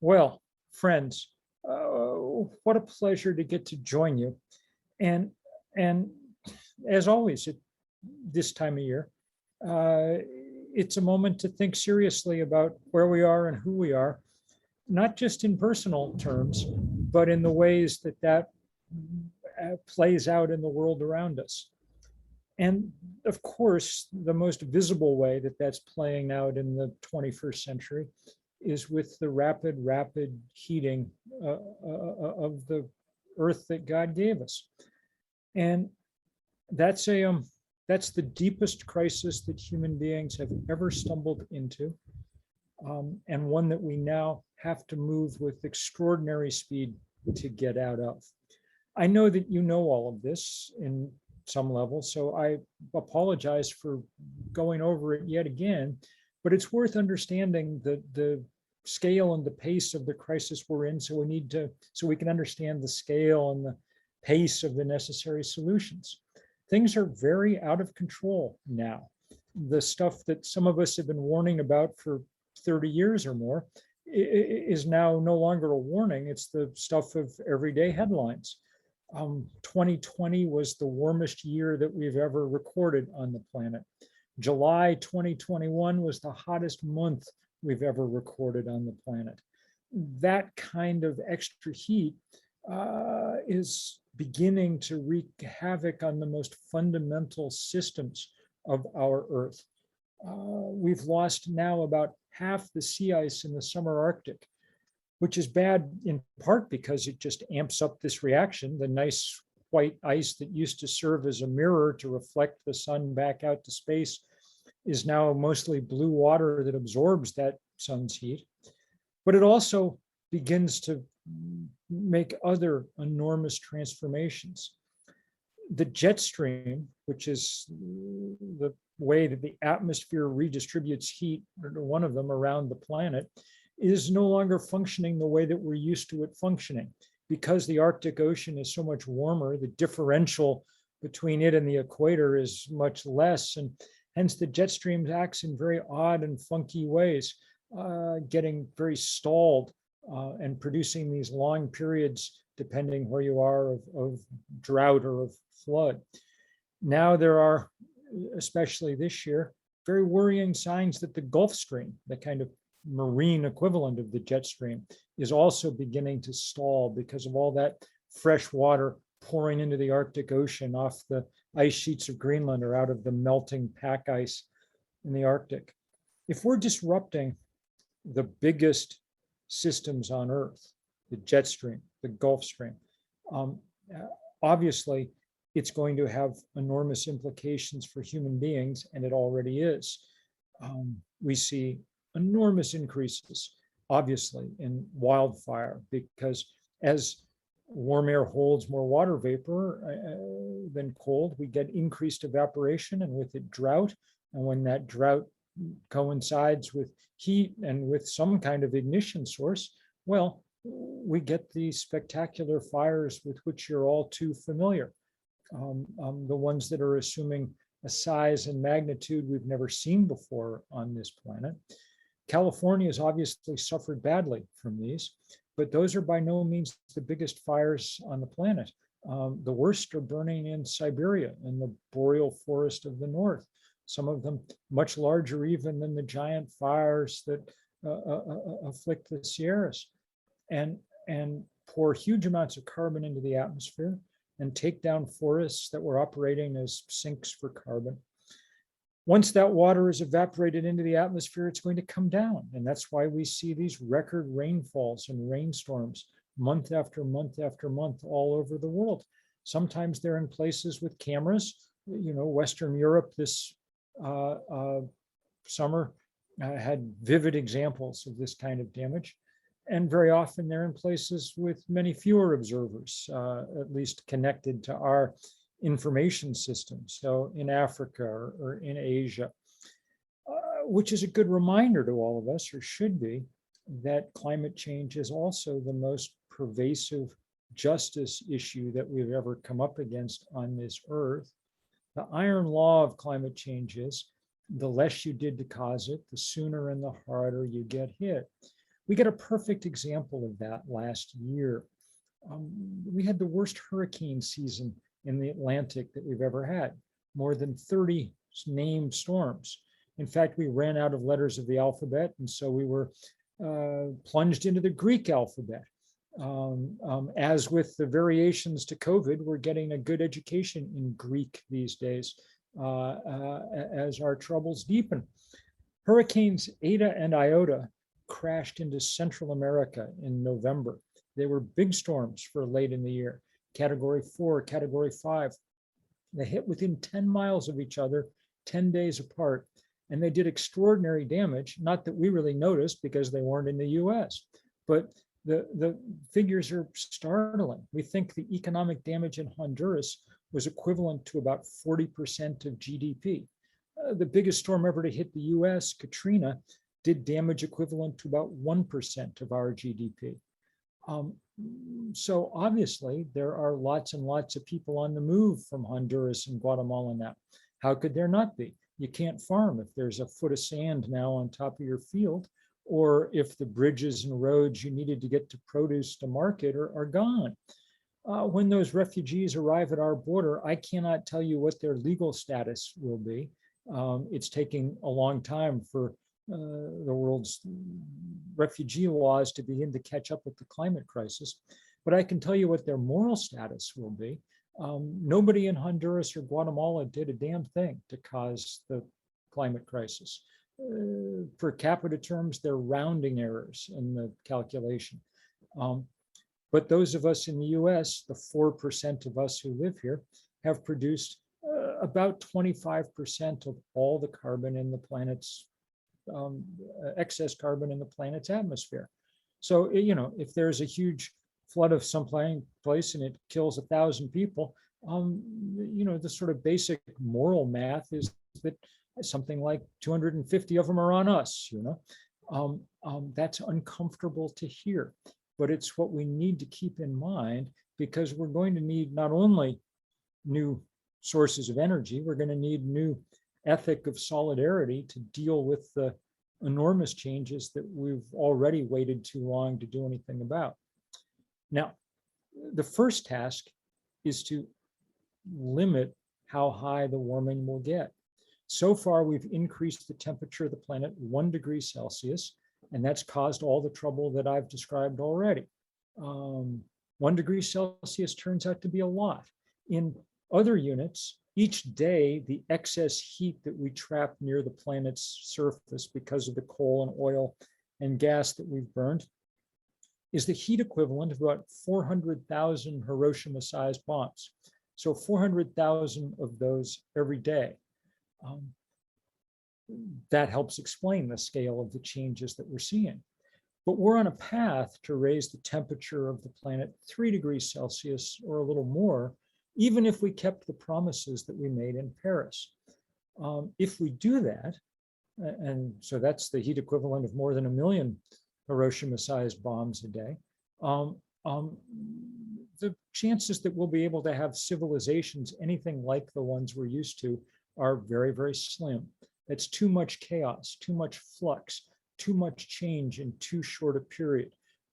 Well, friends, what a pleasure to get to join you. And and as always at this time of year, uh, it's a moment to think seriously about where we are and who we are, not just in personal terms, but in the ways that plays out in the world around us. And of course, the most visible way that that's playing out in the 21st century is with the rapid heating of the earth that God gave us. And that's that's the deepest crisis that human beings have ever stumbled into, and one that we now have to move with extraordinary speed to get out of. I know that you know all of this in some level, so I apologize for going over it yet again, but it's worth understanding the scale and the pace of the crisis we're in, so we can understand the scale and the pace of the necessary solutions. Things are very out of control now. The stuff that some of us have been warning about for 30 years or more is now no longer a warning. It's the stuff of everyday headlines. 2020 was the warmest year that we've ever recorded on the planet. July 2021 was the hottest month we've ever recorded on the planet. That kind of extra heat is beginning to wreak havoc on the most fundamental systems of our Earth. We've lost now about half the sea ice in the summer Arctic, which is bad in part because it just amps up this reaction. The nice white ice that used to serve as a mirror to reflect the sun back out to space is now mostly blue water that absorbs that sun's heat. But it also begins to make other enormous transformations. The jet stream, which is the way that the atmosphere redistributes heat, one of them around the planet, is no longer functioning the way that we're used to it functioning. Because the Arctic Ocean is so much warmer, the differential between it and the equator is much less, and hence the jet stream acts in very odd and funky ways, getting very stalled and producing these long periods, depending where you are, of drought or of flood. Now there are, especially this year, very worrying signs that the Gulf Stream, the kind of marine equivalent of the jet stream, is also beginning to stall because of all that fresh water pouring into the Arctic Ocean off the ice sheets of Greenland or out of the melting pack ice in the Arctic. If we're disrupting the biggest systems on Earth, the jet stream, the Gulf Stream, obviously it's going to have enormous implications for human beings, and it already is. We see enormous increases, obviously, in wildfire, because as warm air holds more water vapor than cold, we get increased evaporation, and with it drought. And when that drought coincides with heat and with some kind of ignition source, well, we get these spectacular fires with which you're all too familiar. The ones that are assuming a size and magnitude we've never seen before on this planet. California has obviously suffered badly from these, but those are by no means the biggest fires on the planet. The worst are burning in Siberia, in the boreal forest of the north, some of them much larger even than the giant fires that afflict the Sierras, and pour huge amounts of carbon into the atmosphere and take down forests that were operating as sinks for carbon. Once that water is evaporated into the atmosphere, it's going to come down. And that's why we see these record rainfalls and rainstorms month after month after month all over the world. Sometimes they're in places with cameras. You know, Western Europe this summer had vivid examples of this kind of damage. And very often they're in places with many fewer observers, at least connected to our information systems. So in Africa or in Asia, which is a good reminder to all of us, or should be, that climate change is also the most pervasive justice issue that we've ever come up against on this earth. The iron law of climate change is the less you did to cause it, the sooner and the harder you get hit, We got a perfect example of that last year. We had the worst hurricane season in the Atlantic that we've ever had, more than 30 named storms. In fact, we ran out of letters of the alphabet, and so we were plunged into the Greek alphabet. As with the variations to COVID, we're getting a good education in Greek these days as our troubles deepen. Hurricanes Eta and Iota crashed into Central America in November. They were big storms for late in the year, Category 4, Category 5. They hit within 10 miles of each other, 10 days apart, and they did extraordinary damage, not that we really noticed because they weren't in the US, but the figures are startling. We think the economic damage in Honduras was equivalent to about 40% of GDP. The biggest storm ever to hit the US, Katrina, did damage equivalent to about 1% of our GDP. So obviously there are lots and lots of people on the move from Honduras and Guatemala now. How could there not be? You can't farm if there's a foot of sand now on top of your field, or if the bridges and roads you needed to get to produce to market are gone. When those refugees arrive at our border, I cannot tell you what their legal status will be. It's taking a long time for the world's refugee laws to begin to catch up with the climate crisis. But I can tell you what their moral status will be. Nobody in Honduras or Guatemala did a damn thing to cause the climate crisis. Per capita terms, they're rounding errors in the calculation. But those of us in the US, the 4% of us who live here, have produced about 25% of all the carbon in the planet's excess carbon in the planet's atmosphere. So, you know, if there's a huge flood of some place and it kills 1,000 people, you know, the sort of basic moral math is that something like 250 of them are on us, you know. That's uncomfortable to hear, but it's what we need to keep in mind, because we're going to need not only new sources of energy, we're going to need new ethic of solidarity to deal with the enormous changes that we've already waited too long to do anything about. Now, the first task is to limit how high the warming will get. So far, we've increased the temperature of the planet 1 degree Celsius, and that's caused all the trouble that I've described already. 1 degree Celsius turns out to be a lot. In other units, each day, the excess heat that we trap near the planet's surface because of the coal and oil and gas that we've burned is the heat equivalent of about 400,000 Hiroshima-sized bombs. So 400,000 of those every day. That helps explain the scale of the changes that we're seeing. But we're on a path to raise the temperature of the planet 3 degrees Celsius or a little more, even if we kept the promises that we made in Paris. If we do that, and so that's the heat equivalent of more than 1 million Hiroshima-sized bombs a day, the chances that we'll be able to have civilizations anything like the ones we're used to are very, very slim. That's too much chaos, too much flux, too much change in too short a period.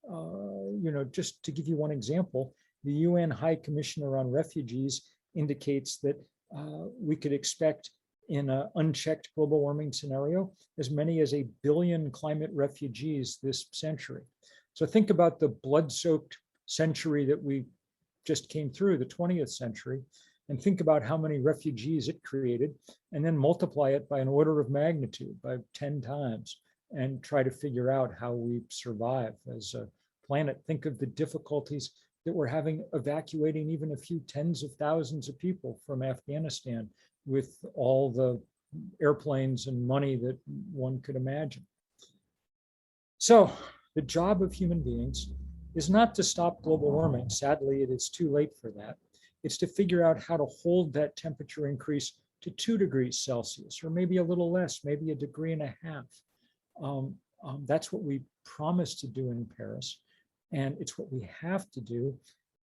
You know, just to give you one example, the UN High Commissioner on Refugees indicates that we could expect in an unchecked global warming scenario as many as 1 billion climate refugees this century. So think about the blood-soaked century that we just came through, the 20th century, and think about how many refugees it created, and then multiply it by an order of magnitude, by 10 times, and try to figure out how we survive as a planet. Think of the difficulties that we're having evacuating even a few tens of thousands of people from Afghanistan with all the airplanes and money that one could imagine. So the job of human beings is not to stop global warming. Sadly, it is too late for that. It's to figure out how to hold that temperature increase to 2 degrees Celsius, or maybe a little less, maybe 1.5 degrees. That's what we promised to do in Paris, and it's what we have to do,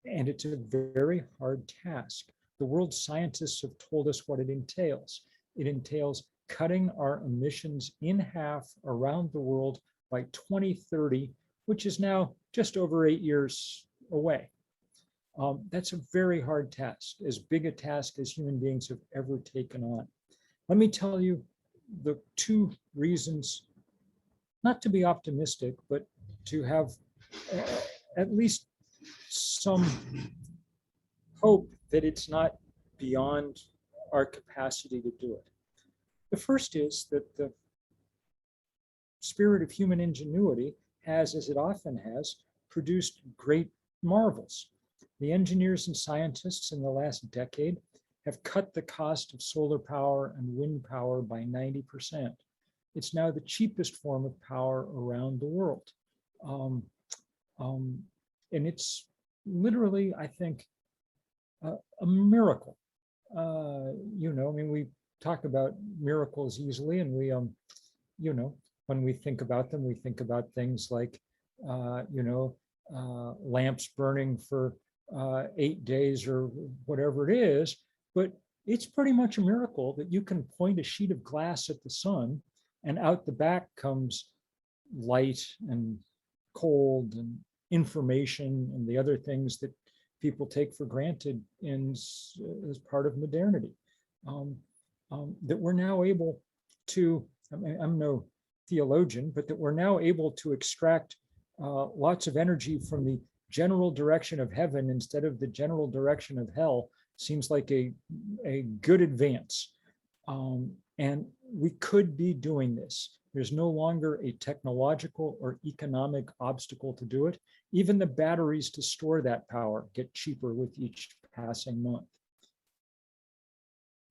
and it's a very hard task. The world's scientists have told us what it entails. It entails cutting our emissions in half around the world by 2030 which is now just over 8 years away. That's a very hard task, as big a task as human beings have ever taken on. Let me tell you the two reasons not to be optimistic, but to have at least some hope that it's not beyond our capacity to do it. The first is that the spirit of human ingenuity has, as it often has, produced great marvels. The engineers and scientists in the last decade have cut the cost of solar power and wind power by 90%. It's now the cheapest form of power around the world. And it's literally, I think, a miracle. I mean, we talk about miracles easily, and we, when we think about them, we think about things like, lamps burning for 8 days or whatever it is. But it's pretty much a miracle that you can point a sheet of glass at the sun, and out the back comes light and cold and information and the other things that people take for granted as part of modernity. That we're now able to, I'm no theologian, but that we're now able to extract lots of energy from the general direction of heaven instead of the general direction of hell seems like a good advance. And we could be doing this. There's no longer a technological or economic obstacle to do it. Even the batteries to store that power get cheaper with each passing month.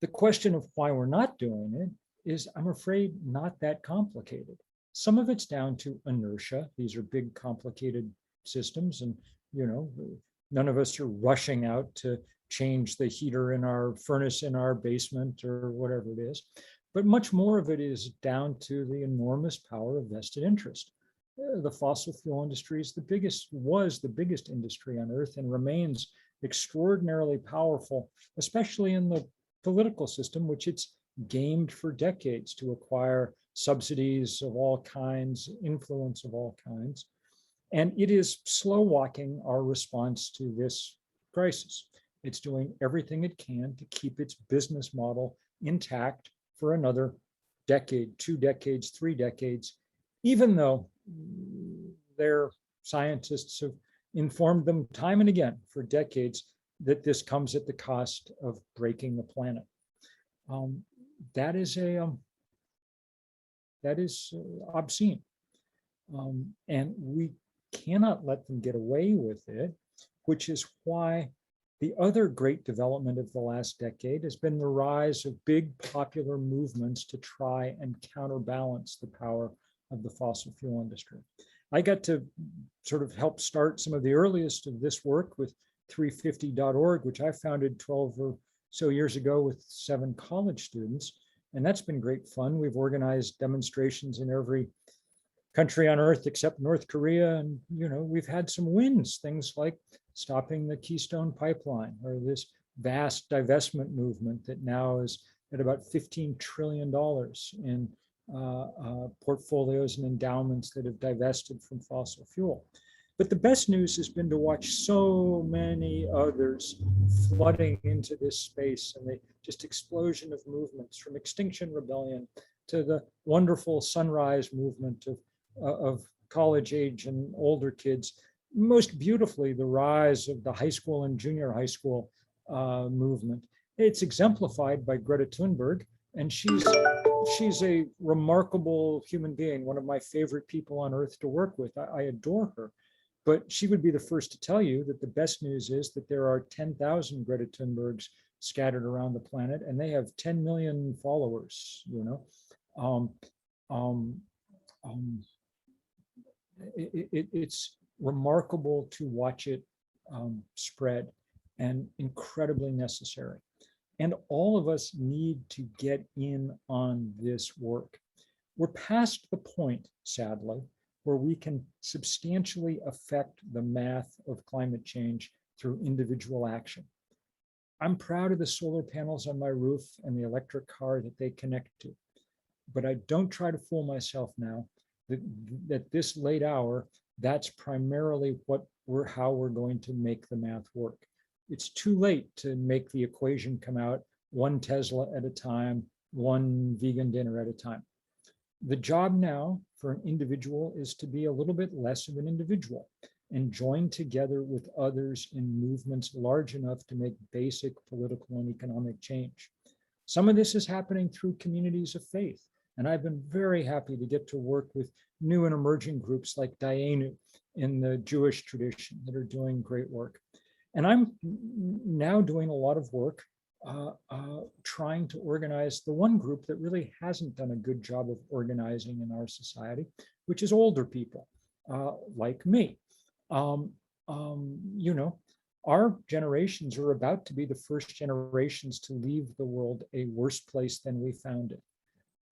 The question of why we're not doing it is, I'm afraid, not that complicated. Some of it's down to inertia. These are big, complicated systems, and none of us are rushing out to change the heater in our furnace in our basement or whatever it is. But much more of it is down to the enormous power of vested interest. The fossil fuel industry was the biggest industry on Earth and remains extraordinarily powerful, especially in the political system, which it's gamed for decades to acquire subsidies of all kinds, influence of all kinds. And it is slow walking our response to this crisis. It's doing everything it can to keep its business model intact for another decade, 2 decades, 3 decades, even though their scientists have informed them time and again for decades that this comes at the cost of breaking the planet. That is obscene. And we cannot let them get away with it, which is why the other great development of the last decade has been the rise of big popular movements to try and counterbalance the power of the fossil fuel industry. I got to sort of help start some of the earliest of this work with 350.org, which I founded 12 or so years ago with 7 college students. And that's been great fun. We've organized demonstrations in every country on Earth except North Korea. And, we've had some wins, things like stopping the Keystone Pipeline, or this vast divestment movement that now is at about $15 trillion in portfolios and endowments that have divested from fossil fuel. But the best news has been to watch so many others flooding into this space, and the just explosion of movements, from Extinction Rebellion to the wonderful Sunrise movement of college age and older kids. Most beautifully, the rise of the high school and junior high school movement. It's exemplified by Greta Thunberg, and she's a remarkable human being, one of my favorite people on Earth to work with. I adore her. But she would be the first to tell you that the best news is that there are 10,000 Greta Thunbergs scattered around the planet, and they have 10 million followers. It's remarkable to watch it spread, and incredibly necessary. And all of us need to get in on this work. We're past the point, sadly, where we can substantially affect the math of climate change through individual action. I'm proud of the solar panels on my roof and the electric car that they connect to, but I don't try to fool myself now that this late hour, That's primarily how we're going to make the math work. It's too late to make the equation come out one Tesla at a time, one vegan dinner at a time. The job now for an individual is to be a little bit less of an individual and join together with others in movements large enough to make basic political and economic change. Some of this is happening through communities of faith. And I've been very happy to get to work with new and emerging groups like Dayenu in the Jewish tradition that are doing great work. And I'm now doing a lot of work trying to organize the one group that really hasn't done a good job of organizing in our society, which is older people like me. You know, our generations are about to be the first generations to leave the world a worse place than we found it.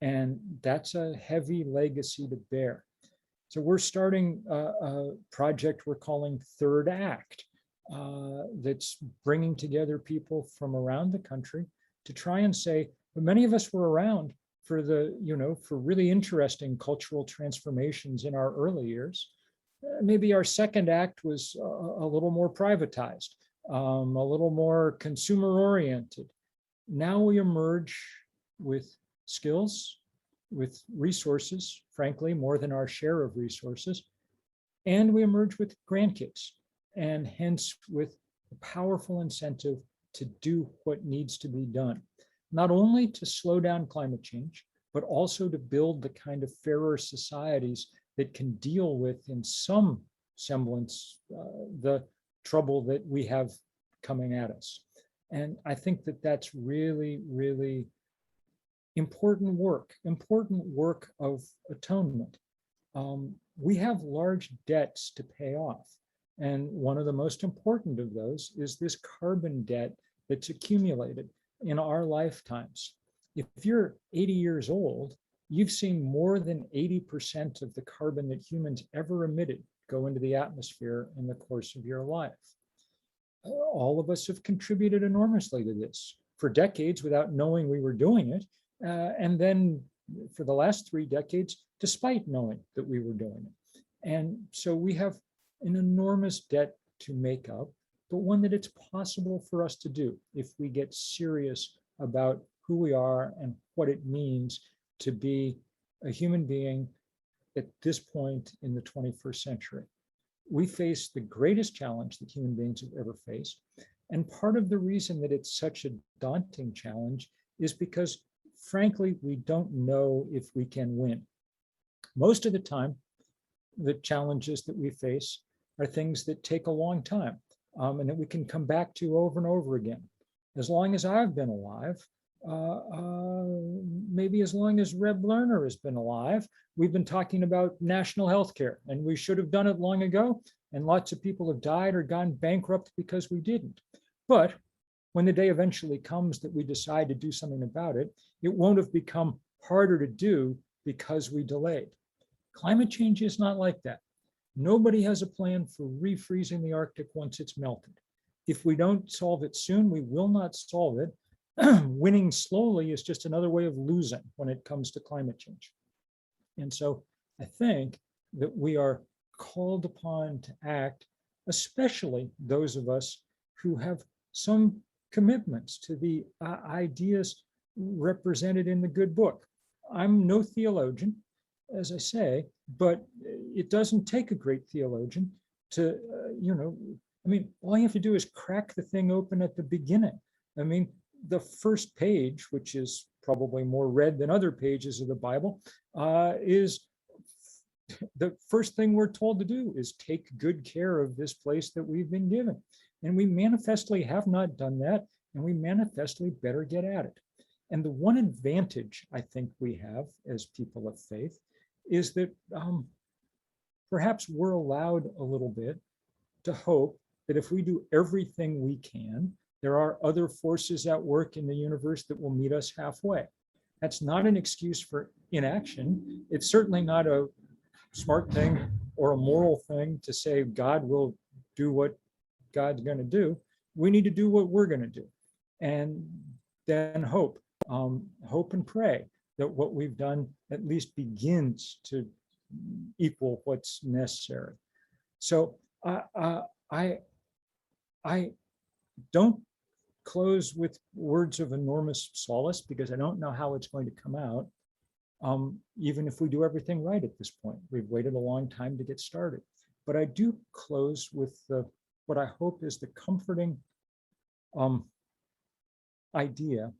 And that's a heavy legacy to bear. So we're starting a project we're calling Third Act, that's bringing together people from around the country to try and say, but many of us were around for the, for really interesting cultural transformations in our early years. Maybe our second act was a little more privatized, a little more consumer oriented. Now we emerge with skills, with resources, frankly, more than our share of resources, and we emerge with grandkids, and hence with a powerful incentive to do what needs to be done, not only to slow down climate change, but also to build the kind of fairer societies that can deal with, in some semblance, the trouble that we have coming at us. And I think that that's really, really important work of atonement. We have large debts to pay off. And one of the most important of those is this carbon debt that's accumulated in our lifetimes. If you're 80 years old, you've seen more than 80% of the carbon that humans ever emitted go into the atmosphere in the course of your life. All of us have contributed enormously to this for decades without knowing we were doing it. And then for the last 3 decades, despite knowing that we were doing it. And so we have an enormous debt to make up, but one that it's possible for us to do if we get serious about who we are and what it means to be a human being at this point in the 21st century. We face the greatest challenge that human beings have ever faced. And part of the reason that it's such a daunting challenge is because, frankly, we don't know if we can win. Most of the time, the challenges that we face are things that take a long time, and that we can come back to over and over again. As long as I've been alive, maybe as long as Reb Lerner has been alive, we've been talking about national health care, and we should have done it long ago, and lots of people have died or gone bankrupt because we didn't. But when the day eventually comes that we decide to do something about it, it won't have become harder to do because we delayed. Climate change is not like that. Nobody has a plan for refreezing the Arctic once it's melted. If we don't solve it soon, we will not solve it. Winning slowly is just another way of losing when it comes to climate change. And so I think that we are called upon to act, especially those of us who have some commitments to the ideas represented in the good book. I'm no theologian, as I say, but it doesn't take a great theologian to, all you have to do is crack the thing open at the beginning. I mean, the first page, which is probably more read than other pages of the Bible, is the first thing we're told to do is take good care of this place that we've been given. And we manifestly have not done that, and we manifestly better get at it. And the one advantage I think we have as people of faith is that perhaps we're allowed a little bit to hope that if we do everything we can, there are other forces at work in the universe that will meet us halfway. That's not an excuse for inaction. It's certainly not a smart thing or a moral thing to say God will do what God's going to do. We need to do what we're going to do, and then hope and pray that what we've done at least begins to equal what's necessary. So I I don't close with words of enormous solace because I don't know how it's going to come out. Even if we do everything right at this point, we've waited a long time to get started. But I do close with what I hope is the comforting idea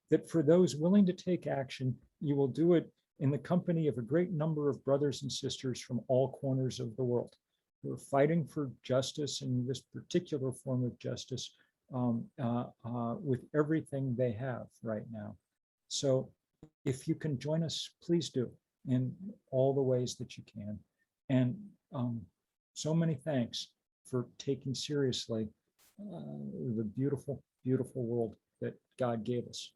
that for those willing to take action, you will do it in the company of a great number of brothers and sisters from all corners of the world who are fighting for justice and this particular form of justice with everything they have right now. So if you can join us, please do in all the ways that you can. And so many thanks for taking seriously the beautiful, beautiful world that God gave us.